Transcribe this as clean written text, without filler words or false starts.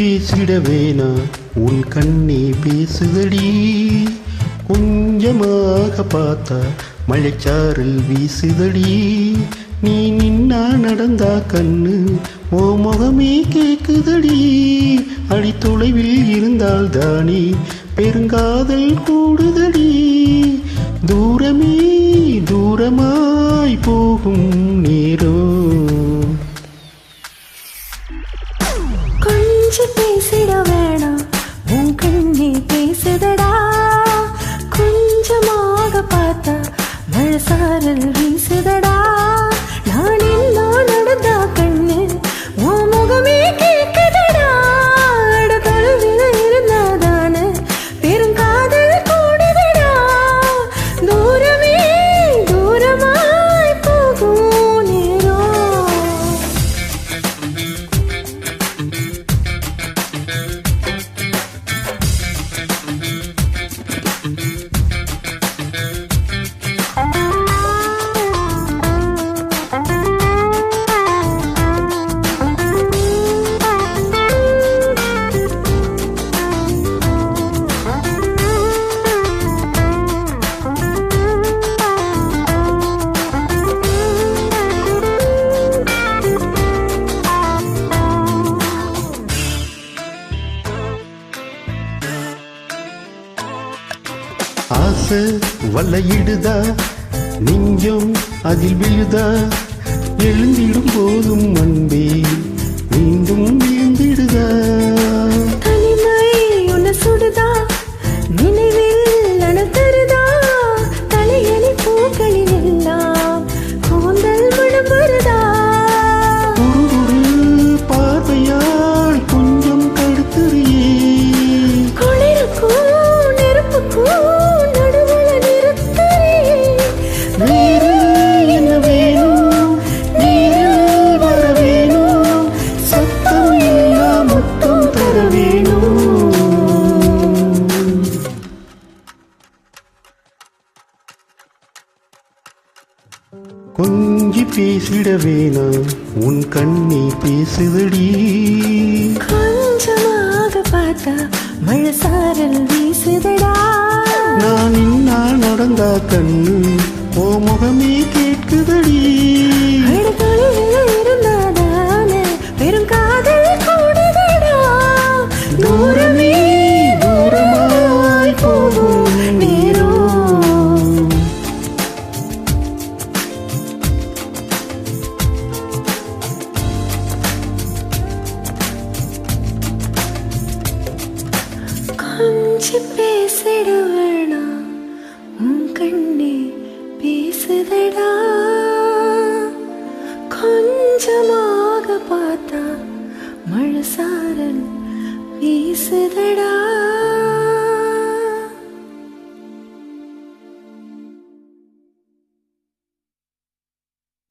பேசிட வேணா உன் கண்ணே பேசுதடி. கொஞ்சமாக பார்த்தா மழைச்சாரல் வீசுதடி. நீ நின்னா நடந்தா கண்ணு ஓ முகமே கேக்குதடி. அடி தொலைவில் இருந்தால் தானே பெருங்காதல் கூடுதடி. தூரமே தூரமாய் போகும் நேரம். கொஞ்சம் பேசிட வேணாம் உன் கண்ணே பேசுதடா. கொஞ்சமாக பார்த்தா மழசாரல் வீசுதடா. நான் என்ன நடந்தா கண்ணு உன் முகமே கேக்குதடா. தொலைவில் இருந்தாதான பெருங்காதல் கூடுதடா. தூரமே தூரமாய் போகும் நேரம். ஆசை வலையிடுதா நெஞ்சம் அதில் விழுதா. எழுந்திடும் போதும் அன்பே மீண்டும் விழுந்திடுதா. தனிமை உன்னை சுடுதா. நினைவில் அனத்தருதா. தலையணி பூக்களில் எல்லாம் கூந்தல் மனம் வருதா. ஒரு பார்வையால் கொஞ்சம் தடுத்துறியே. குளிருக்கும் நெருப்புக்கும் நடுவுல நிறுத்தறியே. வேறு என்ன வேணும் நேரில் வர வேணும். சத்தம் எல்லாம் முத்தம் தர வேணும். கொஞ்சி பேசிட வேணா உன் கண்ணே பேசுதடி. கொஞ்சமாக பார்த்தா மழசாரல் வீசுதடா. நான் இன்னா நடந்தா கண்ணு ஓ முகமே கேட்குதடி. தொலைவில் இருந்தாதான பெருங்காதல் கூடுதடா. தூரமே தூரமாய் போகும் நேரம். கொஞ்சம் பேசிட வேணாம் உன் கண்ணே பேசுதடா. கொஞ்சமாக பார்த்தா மழசாரல் வீசுதடா.